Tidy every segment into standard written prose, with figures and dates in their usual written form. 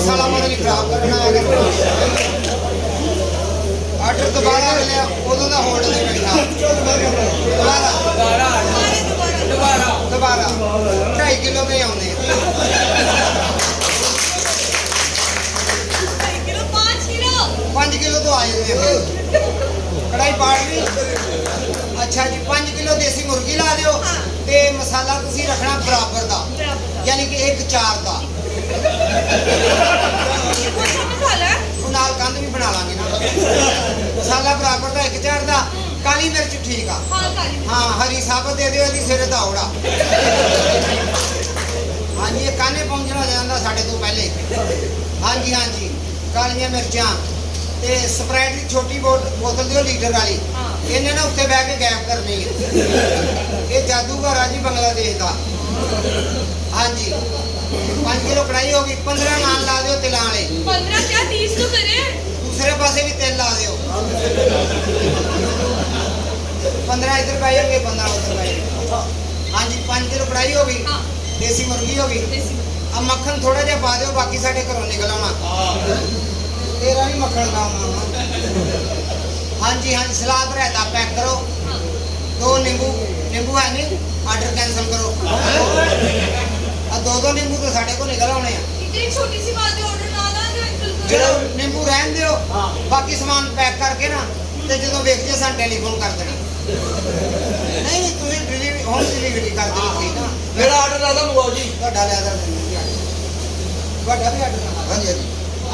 मसाला मतलब खराब करना आर्डर दोबारा मिले उदों का होल्ड नहीं बैठा दोबारा 2.5 किलो के आने 5 किलो तो आ जाते हैं कढ़ाई पाड़ ली अच्छा जी 5 किलो देसी मुर्गी ला दियो ते मसाला तुसी रखना बराबर दा यानी कि 1:4 दा नाल कंध भी बना लांगे ना मसाला बराबर दा 1:4 दा काली मिर्च ठीक आ हाँ हरी साबत दे दियो इहदी सिरे दौड़ा हाँ जी ये काने पहुंचना जाता साढ़े तो पहले हाँ जी कालियां मिर्चां ते स्प्राइट की छोटी बोतल दियो लीटर वाली इन्हें ना उत्ते बह के गैप करनी है ये जादूगर आ जी बांग्लादेश का हाँ जी 5 किलो कढ़ाई होगी 15 नान ला दियो तिलां वाले 15 क्या 30 तो करे दूसरे पासे भी तेल ला दियो 15 इधर पाएंगे 15 उधर पाएंगे हाँ जी 5 किलो कढ़ाई होगी देसी मुर्गी होगी अब मक्खन थोड़ा जिहा पा दियो बाकी साढ़े घरों निकल आना तेरा नहीं मक्खन खाना हाँ जी सलाद रायता पैक करो 2 नींबू है नहीं ऑर्डर कैंसिल करो 2 नींबू तो साढ़े को निकल आने छोटी सी बात है ऑर्डर ना ला जो नींबू रहन दियो बाकी सामान पैक करके ना ते जो वेख जे सन टेलीफोन कर देना नहीं तुम डिलीवरी होम डिलीवरी कर देना ठीक ना मेरा ऑर्डर लादा मंगाओ जी ਤੁਹਾਡਾ ਲੈ ਆਦਾ ਤੁਹਾਡਾ ਵੀ ਆਰਡਰ हाँ जी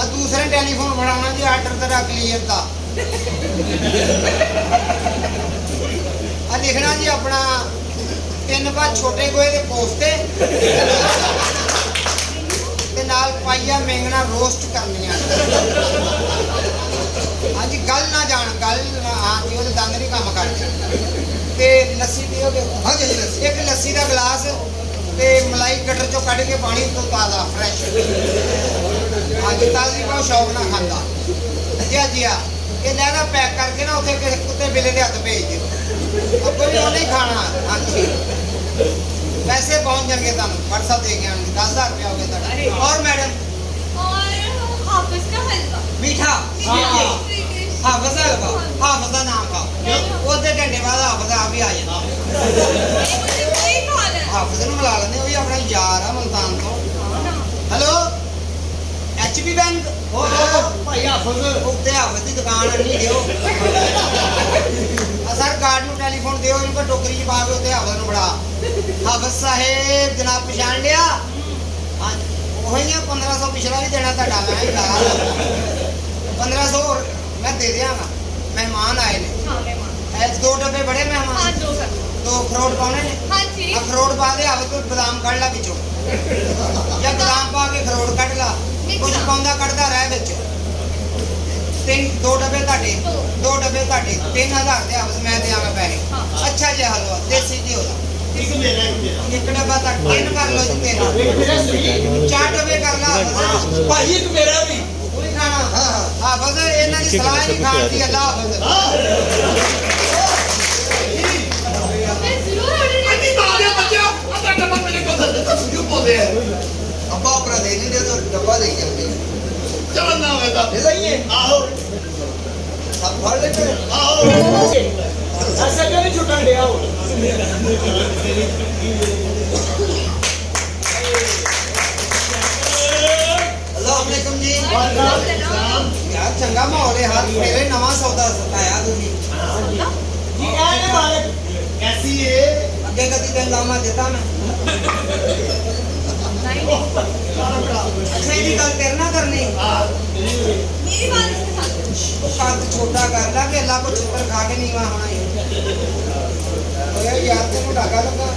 आ दूसरे टेलीफोन बनाना जी आर्डर तेरा क्लियर था आ लिखना जी अपना 3 बार छोटे गोए के कोफ्ते ते नाल पाइया मेंगना रोस्ट करनिया हाँ जी गल ना जान गल हाँ जी वो दंद नहीं काम करते ते लस्सी पियोगे हाँ जी एक लस्सी का गिलास ते मलाई कटर चो कढ़ के पानी तो ताज़ा फ्रैश हाँ जी ताज़ी पाओ शौक ना खांदा जी ये लहरा पैक करके ना उसे कुत्ते बिल्ले के हाथ भेज दियो अब कोई नहीं खाना हाँ जी पैसे पहुंच जाएंगे तुम व्हाट्सएप दे के आएंगे 10,000 रुपया हो गया और मैडम और हाफिज का हलवा मीठा हाफिज हलवा हाफिज का नाम खाओ उधर घंटे बाद हाफिज आप ही आ जाना हाफिज ਨੂੰ ਮਿਲਾ ਲੈਂਦੇ ਉਹ ਵੀ ਆਪਣਾ ਯਾਰ ਆ ਮਲਤਾਨ ਤੋਂ ਹੈਲੋ ਐਚਪੀ ਬੈਂਕ ओ भाई हाफिज ਉੱਤੇ ਹਾਫਿਜ਼ ਦੀ ਦੁਕਾਨ ਨਹੀਂ ਦਿਓ ਆ ਸਰ ਗਾਰਡ ਨੂੰ ਟੈਲੀਫੋਨ ਦਿਓ ਇਹਨੂੰ ਟੋਕਰੀ ਚ ਪਾ ਕੇ ਉੱਤੇ ਹਾਫਿਜ਼ ਨੂੰ ਫੜਾ ਹਾਫਿਜ਼ ਸਾਹਿਬ ਜਨਾਬ ਪਛਾਣ ਲਿਆ ਹਾਂ ਉਹੀ ਆ 1500 ਪਿਛਲਾ ਵੀ ਦੇਣਾ ਤੁਹਾਡਾ ਮੈਂ ਹੀ ਲਾ 1500 ਹੋਰ ਮੈਂ ਦੇ ਦਿਆਂਗਾ ਮਹਿਮਾਨ ਆਏ ਨੇ हाँ मेहमान ਐ 2 ਡੱਬੇ ਬੜੇ ਮਹਿਮਾਨ हाँ 2 कर तो अखरोट पाने ने हाँ जी अखरोट पा दे आवे तो बादाम कढ़ ला बिचो या बादाम पा के अखरोट कढ़ ला कुछ पाउंदा कढ़दा रह विच 2 डब्बे ਤੁਹਾਡੇ 2 डब्बे ਤੁਹਾਡੇ 3000 ਦੇ आवे मैं दे आवे पैसे अच्छा जे हलवा देसी जी होगा एक मेरा एक डब्बा तक 3 कर लो जी तेरा 4 डब्बे कर ला भाई एक मेरा भी पूरी खाना हां बस ਇਹਨਾਂ ਦੀ ਸਲਾਹ ਨਹੀਂ ਖਾਣ ਦੀ ਅੱਲਾ ਹਾਫਿਜ਼ मैं जरूर ऑर्डर अन्नी मारे बच्चा अपना डब्बा मेरे को दे क्यों बोले अब्बा अपना दे नहीं दे तो डब्बा दे जाते चल ना होगा दे दइए आओ सब भर लेते आओ ऐसा कभी छुटन दे आओ अस्सलाम वालेकुम जी यार चंगा माहौल है हाथ मेरे नवा सौदा सताया दूंगी जी आने वाले कैसी है अगे कदी दिन लामा देता मैं अच्छा ये गल करना करनी मेरी बात इसके साथ कद छोटा कर ला के अल्लाह को छुपर खा के नहीं होना यार यार तेन ढाका लगा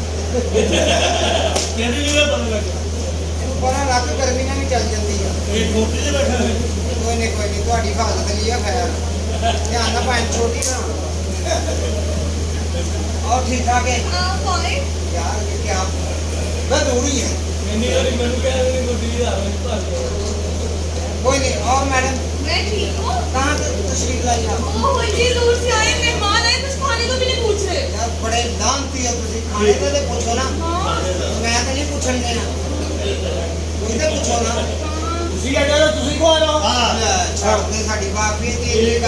कहने लगा पता लगा बड़ा रख गर्मी ना भी चल जाती है ये ठोकी से बैठा है कोई नहीं ਤੁਹਾਡੀ ਹਾਲਤ ਲਈ ਆ ਖੈਰ ਧਿਆਨ ਨਾਲ ਭਾਂ ਛੋਟੀ ਨਾ और ठीक ठाक है कौन है यार ये क्या मैं दूरी है कोई नहीं और मैडम मैं ठीक हूँ कहाँ से तशरीफ लाई आप ओह इतनी दूर से आए मेहमान आए कुछ खाने को भी नहीं पूछ रहे यार बड़े दांती है तुझे खाने को तो पूछो ना हाँ मैं तो नहीं पूछने देना कोई तो पूछो ना उसी का ਖਵਾ ਲਓ ਛੱਡ ਦੇ ਸਾਡੀ ਬਾਪੀ ਤੇ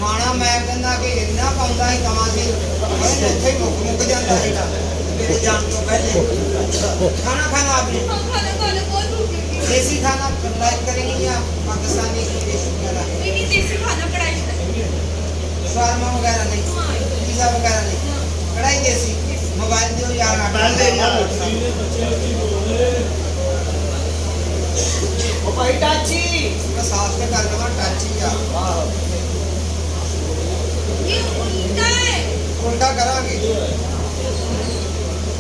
ਖਾਣਾ ਮੈਂ ਕਹਿੰਦਾ ਕਿ ਇੰਨਾ ਪਾਉਂਦਾ ਸੀ ਕਮਾਂ ਸੀ ਉਹਨੇ ਉੱਥੇ ਹੀ ਮੁੱਕ ਜਾਂਦਾ ਸੀਗਾ ਮੇਰੇ ਜਾਣ ਤੋਂ ਪਹਿਲੇ खाना खाना आपने हम खाना खाना बहुत भूख लगी है। देसी खाना लाइक करेंगे या पाकिस्तानी डिश वगैरह नहीं देसी खाना कढ़ाई में। शवारमा वगैरह नहीं पिज़्ज़ा वगैरह नहीं कढ़ाई देसी मोबाइल दो यार मोबाइल दे यार। ओ भाई टाची मैं साथ में कर लूँगा टाची या ये उल्टा है। उल्टा करांगे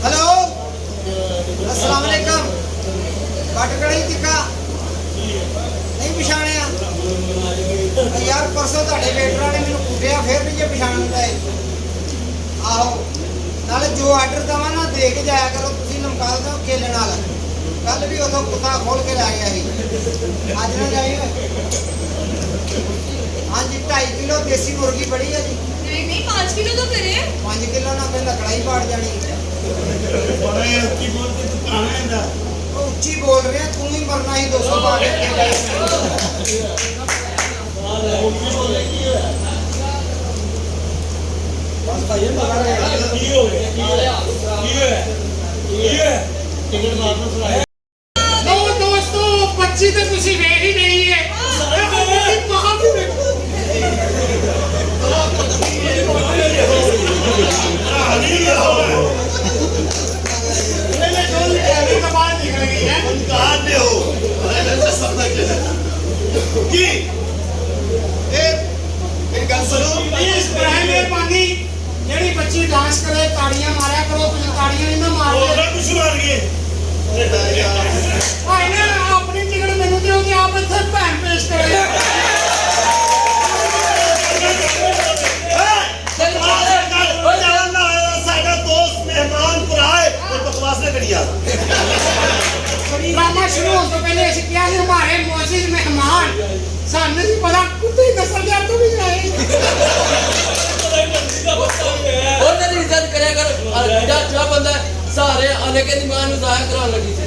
हेलो अस्सलाम वालेकुम कट कढ़ाई टिक्का नहीं पछाणिया यार परसों ਤੁਹਾਡੇ ਵੇਟਰਾਂ ਨੇ ਮੈਨੂੰ ਕੁੱਟਿਆ ਫਿਰ ਵੀ ਜੇ ਪਛਾਣਦਾ ਹੈ ਆਹੋ ਨਾਲੇ ਜੋ ਆਰਡਰ ਦਵਾਂ ਨਾ ਦੇ ਕੇ ਜਾਇਆ ਕਰੋ ਤੁਸੀਂ ਲਮਕਾ ਦਿਓ ਕੇਲੇ ਨਾਲ ਕੱਲ ਵੀ ਉਦੋਂ ਕੁੱਤਾ ਖੋਲ ਕੇ ਲੈ ਗਿਆ ਸੀ ਅੱਜ ਨਾ ਜਾਈ ਓਏ ਹਾਂਜੀ 2.5 ਕਿਲੋ ਦੇਸੀ ਮੁਰਗੀ ਬੜੀ ਹੈ ਜੀ नहीं नहीं 5 किलो तो करे। 5 ਕਿਲੋ ਨਾਲ ਕਹਿੰਦਾ ਕੜਾਈ ਪਾੜ ਜਾਣੀ ਬੜੇ ਉੱਚੀ ਬੋਲ ਕੇ ਤੂੰ ਖਾਣਾ ਇਹਦਾ ਉਹ ਉੱਚੀ ਬੋਲ ਰਿਹਾ ਤੂੰ ਹੀ ਮਰਨਾ ਹੀ 200 ਪਾ ਕੇ ਅੱਗੇ ਗਏ ਉੱਚੀ ਬੋਲੇ ਕੀ ਹੋਇਆ ਬਸ ਭਾਈ ਇਹ ਮਗਾ ਰਿਹਾ ਕੀ ਹੋ ਗਿਆ ਕੀ ਹੋਇਆ ਟਿਕਟ ਮਾਰਨਾ ਸੁਣਾਇਆ ਦੋ ਦੋਸਤੋ 25 ਤੇ ਤੁਸੀਂ ਵੇਖ ਹੀ ਨਹੀਂ ਹੈ ਇਹ ਮਹਾਂ ਵੀ ਵੇਖੋ ਇਹਨੇ ਕੋਲ ਕੈਮਰੇ ਤੋਂ ਬਾਹਰ ਨਿਕਲ ਗਈ ਹੈ ਇਸ ਪ੍ਰਾਈਮ ਮਿਹਰਬਾਨੀ ਜਿਹੜੀ ਬੱਚੀ ਡਾਂਸ ਕਰੇ ਤਾੜੀਆਂ ਮਾਰਿਆ ਕਰੋ ਤੁਸੀਂ ਤਾੜੀਆਂ ਨਹੀਂ ਨਾ ਮਾਰਦੇ ਭਾਈ ਨੇ ਆਪਣੀ ਟਿਕਟ ਮੈਨੂੰ ਦਿਓ ਕਿ ਆਪ ਇੱਥੇ ਭੈਣ ਪੇਸ਼ ਕਰੇ ਡਰਾਮਾ ਸ਼ੁਰੂ ਹੋਣ ਤੋਂ ਪਹਿਲੇ ਅਸੀਂ ਕਿਹਾ ਸੀ ਹਮਾਰੇ ਮੌਜੂਦ ਮਹਿਮਾਨ ਸਾਨੂੰ ਨਹੀਂ ਪਤਾ ਕੁੱਤੇ ਨਸਲ ਦੇ ਤੋਂ ਵੀ ਆਏ ਉਹਨਾਂ ਦੀ ਇੱਜ਼ਤ ਕਰਿਆ ਕਰ ਜਿਹੜਾ ਬੰਦਾ ਸਾਰੇ ਆਨੇ ਕੇ ਨਿਮਾਨ ਨੂੰ ਜ਼ਾਹਿਰ ਕਰਾਉਣ ਲੱਗੀ ਸੀ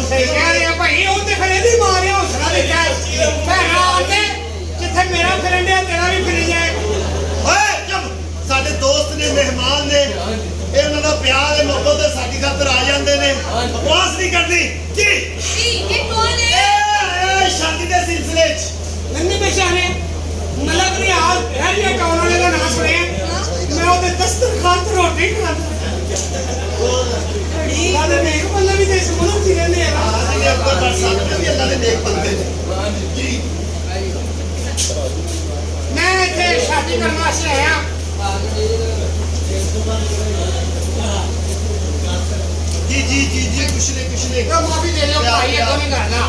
ਸਹੀ ਕਹਿ ਰਹੇ ਆ ਭਾਈ ਉਹ ਤੇ ਫਿਰ ਇਹਦੀ ਮਾਰਿਆ ਹੌਸਲਾ ਦਿੱਤਾ ਭੈਣਾ ਆਂਦੇ ਜਿੱਥੇ ਮੇਰਾ ਫਿਰਨ ਡਿਆ ਤੇਰਾ ਵੀ ਫਿਰੀ ਜਾਏ ਸਾਡੇ ਦੋਸਤ ਨੇ ਮਹਿਮਾਨ ਨੇ ਇਹ ਉਹਨਾਂ ਦਾ ਪਿਆਰ ਹੈ ਮੁਹੱਬਤ ਹੈ ਸਾਡੀ ਖਾਤਰ ਆ ਜਾਂਦੇ ਨੇ ਬਕਵਾਸ ਨਹੀਂ ਕਰਨੀ ਜੀ ये कौन है? ਇਹ ਸ਼ਾਦੀ ਦੇ ਸਿਲਸਿਲੇ 'ਚ ਨੰਨੇ ਪਛਾਣੇ ਮਲਕ ਨੇ ਹਾਲ ਹੈਰੀਆ ਕੌਣ ਵਾਲੇ ਦਾ ਨਾਮ ਸੁਣਿਆ ਮੈਂ ਉਹਦੇ ਦਸਤਰਖਾਨ ਤੇ ਰੋਟੀ ਖਾਂਦਾ ਸਾਡੇ ਨੇਕ ਬੰਦੇ ਵੀ ਤੇ ਸੁਣੋ ਜੀ ਰਹਿੰਦੇ ਆ ਅਸੀਂ ਅੱਗੇ ਕਰ ਸਕਦੇ ਵੀ ਅੱਲਾ ਦੇ ਨੇਕ ਬੰਦੇ ਨੇ ਜੀ ਮੈਂ ਇੱਥੇ ਸ਼ਾਦੀ ਕਰਨ ਵਾਸਤੇ ਆਇਆ ਜੀ ਕੁਛ ਨਹੀਂ ਉਹ ਮਾਫੀ ਦੇ ਦਿਓ ਭਾਈ ਇਹ ਕੋਈ ਗੱਲ ਨਾ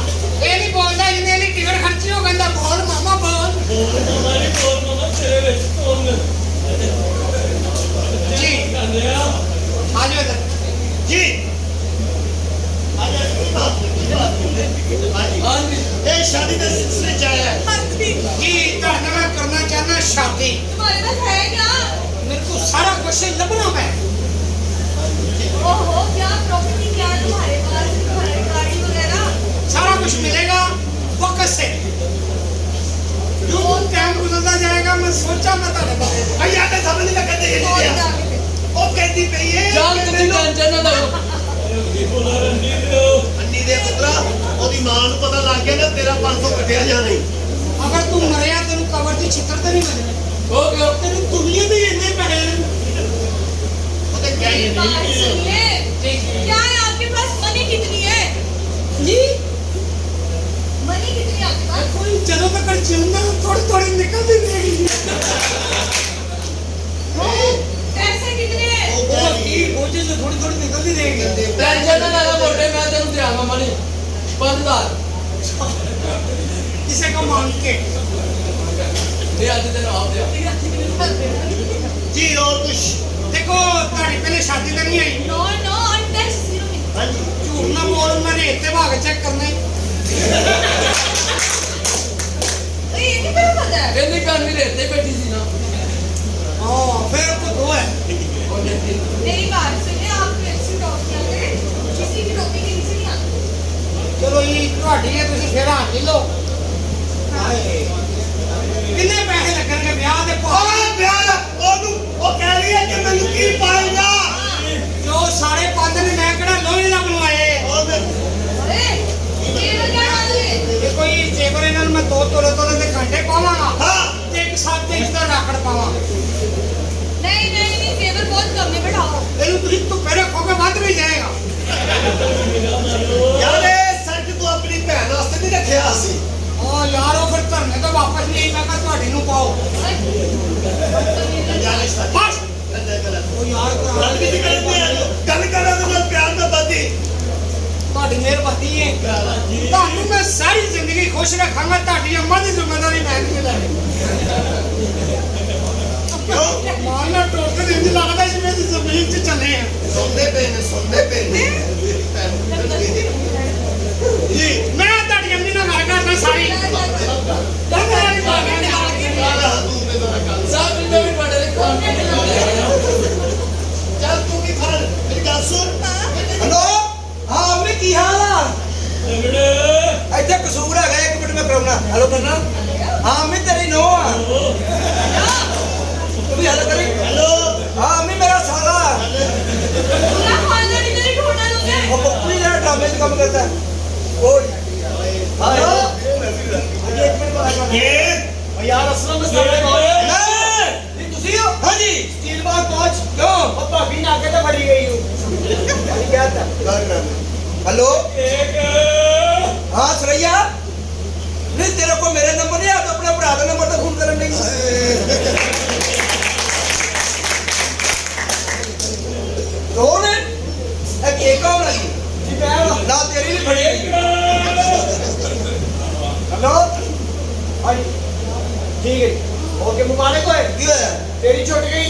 ਇਹ ਨਹੀਂ ਬੋਲਦਾ ਜਿਹਨੇ ਇਹਦੀ ਟਿਕਟ ਖਰਚੀ ਉਹ ਕਹਿੰਦਾ ਬੋਲ ਮਾਮਾ ਬੋਲ ਜੀ ਆ ਜਾਓ ਇੱਧਰ ਜੀ ਹਾਂਜੀ ਇਹ ਸ਼ਾਦੀ ਦੇ ਸਿਲਸਿਲੇ 'ਚ ਆਇਆ ਹੈ हाँ जी। जी ਤੁਹਾਡੇ ਨਾਲ ਕਰਨਾ ਚਾਹਨਾ ਸ਼ਾਦੀ तुम्हारे पास है क्या? ਮੇਰੇ को सारा कुछ ਲੱਭਣਾ मैं ओहो क्या प्रॉपर्टी क्या है तुम्हारे पास? तुम्हारी गाड़ी वगैरह? सारा कुछ मिलेगा वक्त से जो टाइम गुजरता जाएगा मैं सोचा मैं ਤੁਹਾਡੇ ਬਾਰੇ ਭਈ ਆटे ਸਮਝ ਨਹੀਂ ਲੱਗਦੇ ਇਹ कौन ਚੀਜ਼ਾਂ जाके? ਉਹ ਕਹਿੰਦੀ ਪਈ ਏ ਜਾਨ ਤੁਸੀਂ ਟੈਨਸ਼ਨ ਨਾ ਲਓ ਅੰਨੀ ਦੇ ਪੁੱਤਰਾ ਉਹਦੀ ਮਾਂ ਨੂੰ ਪਤਾ ਲੱਗ ਗਿਆ ਨਾ ਤੇਰਾ 500 ਕੱਟਿਆ ਜਾਣਾ ਹੀ ਅਗਰ ਤੂੰ ਮਰਿਆ ਤੈਨੂੰ ਕਬਰ ਦੀ ਛਿੱਤਰ ਤੇ ਨਹੀਂ ਮਿਲਣੀ ਹੋ ਗਿਆ ਤੈਨੂੰ ਦੁਨੀਆ ਦੇ ਇੰਨੇ ਪੈਸੇ ਨੇ ਉਹਦੇ ਗਈ मेरी बात सुनिए। जी। क्या है आपके पास? मनी कितनी है? ਜੀ मनी कितनी है आपके पास? ਕੋਈ ਜਦੋਂ ਤੱਕ ਜਿਉਂਦਾ ਥੋੜੀ ਥੋੜੀ ਨਿਕਲਦੀ ਰਹੇਗੀ पैसे कितने हैं? ਉਹ ਉਹ ਕੀ ਬੋਝੇ ਚ ਥੋੜੀ ਥੋੜੀ ਨਿਕਲਦੀ ਰਹੇਗੀ ਟੈਨਸ਼ਨ ਨਾ ਲੈ ਮੋਟੇ ਮੈਂ ਤੈਨੂੰ ਦਿਆਂਗਾ ਮਣੀ 5000 ਕਿਸੇ ਕੋ ਮੰਗ ਕੇ ਇਹ ਅੱਜ ਤੈਨੂੰ ਆਪ ਦਿਆਂ ਜੀ ਹੋਰ ਕੁਛ ਦੇਖੋ ਤੁਹਾਡੀ ਪਹਿਲੇ ਸ਼ਾਦੀ ਤਾਂ ਨਹੀਂ ਆਈ नो नो अनटच जीरो में। ਹਾਂਜੀ ਝੂਠ ਨਾ ਬੋਲ ਮੈਂ ਰੇਤ ਤੇ ਭਾਗ ਚੈੱਕ ਕਰਨਾ ਹੀ ये कितना पता है? ਕਹਿੰਦੀ ਭੈਣ ਵੀ ਰੇਤੇ ਬੈਠੀ ਸੀ ਨਾ ਹਾਂ ਫਿਰ ਉਹ ਦੋ ਹੈ मेरी बात सुनिए, आप अच्छी टॉप क्या करें, किसी भी टॉपिक के नीचे ਤੁਹਾਡੀ ਹੈ, ਤੁਸੀਂ ਫੇਰ ਹਾਰ ਲਓ। ਹਾਏ ਕਿੰਨੇ ਪੈਸੇ ਲੱਗਣਗੇ ਵਿਆਹ ਦੇ? ਓਏ ਪਿਆਰ ਉਹਨੂੰ ਉਹ ਕਹਿ ਰਹੀ ਹੈ ਕਿ ਮੈਨੂੰ ਕੀ ਪਾਏਗਾ ਜੋ ਸਾੜੇ ਪੰਜ ਨੇ ਮੈਂ ਕਿਹੜਾ ਲੋਹੇ ਦਾ ਬਣਵਾਏ। ਉਹਨੇ ਜੇਵਰ ਕਿਆ ਹਾਲ ਹੈ? ਇਹ ਕੋਈ ਜੇਵਰ ਇਹਨਾਂ ਨੂੰ ਮੈਂ 2 ਤੋਲੇ ਦੇ ਘੰਟੇ ਪਾਵਾਂਗਾ ਹਾਂ ਤੇ ਇੱਕ 7 ਇੰਚ ਦਾ ਰਾਕੜ ਪਾਵਾਂ। नहीं जेवर बहुत कम है, बढ़ाओ। ਇਹਨੂੰ ਤੁਸੀਂ ਧੁੱਪੇ ਰੱਖੋਗੇ ਵੱਧ ਵੀ ਜਾਏਗਾ। ਯਾਰ ਇਹ ਸੱਚ ਤੂੰ ਆਪਣੀ ਭੈਣ ਵਾਸਤੇ ਨਹੀਂ ਰੱਖਿਆ ਸੀ ਉਹ ਯਾਰ ਉਹ ਫਿਰ ਧਰਨੇ ਤੋਂ ਵਾਪਸ ਨਹੀਂ, ਮੈਂ ਕਿਹਾ ਤੁਹਾਡੀ ਨੂੰ ਪਾਓ। ਯਾਰ ਇਸ ਤਰ੍ਹਾਂ ਬਸ ਗਲਤ ਉਹ ਯਾਰ ਗੱਲ ਵੀ ਨਹੀਂ ਕਰਦੇ ਆ ਗੱਲ ਕਰਾਂ ਤੇ ਨਾਲ ਪਿਆਰ ਨਾਲ ਬਾਤੀ ਤੁਹਾਡੀ ਮਿਹਰਬਾਨੀ ਹੈ। ਤੁਹਾਨੂੰ ਮੈਂ ਸਾਰੀ ਜ਼ਿੰਦਗੀ ਖੁਸ਼ ਰੱਖਾਂਗਾ। ਤੁਹਾਡੀ ਅੰਮਾ ਦੀ ਜ਼ਿੰਮੇਵਾਰੀ ਮੈਂ ਨਹੀਂ ਲੈਣੀ। ਮਾਰਨਾ ਟੋਕ ਦੇ ਇੰਜ ਲੱਗਦਾ ਜਿਵੇਂ ਤੁਸੀਂ ਜ਼ਮੀਨ 'ਚ ਚੱਲੇ ਆ। ਸੁਣਦੇ ਪਏ ਨੇ ਜੀ ਮੈਂ ਤੁਹਾਡੀ ਅੰਮੀ ਨਾਲ ਗੱਲ ਕਰਦਾ ਸਾਰੀ। ਸਾਹ ਵੀ ਬੜੇ ਨੇ ਖਾਣ ਪੀਣ ਚੱਲ ਤੂੰ ਵੀ ਫੜ ਮੇਰੀ ਗੱਲ ਸੁਣ ਹੈਲੋ ਹਾਂ ਅਮੀ ਕੀ ਹਾਲ ਆ? ਇੱਥੇ ਕਸੂਰ ਹੈਗਾ, ਇੱਕ ਮਿੰਟ ਮੈਂ ਕਰਾਉਣਾ। ਹੈਲੋ ਕਰਨਾ। ਹਾਂ ਅਮੀ ਤੇਰੀ ਨੋ ਆ, ਤੂੰ ਵੀ ਹੈਲੋ ਕਰੀ। ਹੈਲੋ ਹਾਂ ਅਮੀ ਮੇਰਾ ਸਾਲਾ पूरा खाना नहीं मेरे ढूंढना लोगे। ਉਹ ਪੱਪੀ ਜਿਹੜਾ ਡਰਾਮੇ 'ਚ ਕੰਮ ਕਰਦਾ ਉਹ ਹੈਲੋ ਹਾਂਜੀ ਇੱਕ ਮਿੰਟ ਬਾਅਦ ਕਰਨਾ। ਇਹ ਯਾਰ ਅਸਲਮ ਨਹੀਂ ਤੁਸੀਂ ਹੋ? ਹਾਂਜੀ ਸਟੀਲ ਬਾਗ ਪਹੁੰਚ ਕਿਉਂ ਉਹ ਭਾਬੀ ਨਾਕੇ ਤੇ ਫੜੀ ਗਈ ਹੂੰ ਅਜੀ ਕਿਹਾ ਤਾਂ हेलो हाँ सुरैया नहीं तेरे को मेरे नंबर नहीं आता, अपने भरा का नंबर तो फोन करने नहीं। दो ने एक और लगी जी मैं ना तेरी भी फड़ी गई। हेलो हाँ जी ठीक है ओके मुबारक हो तेरी छुट गई।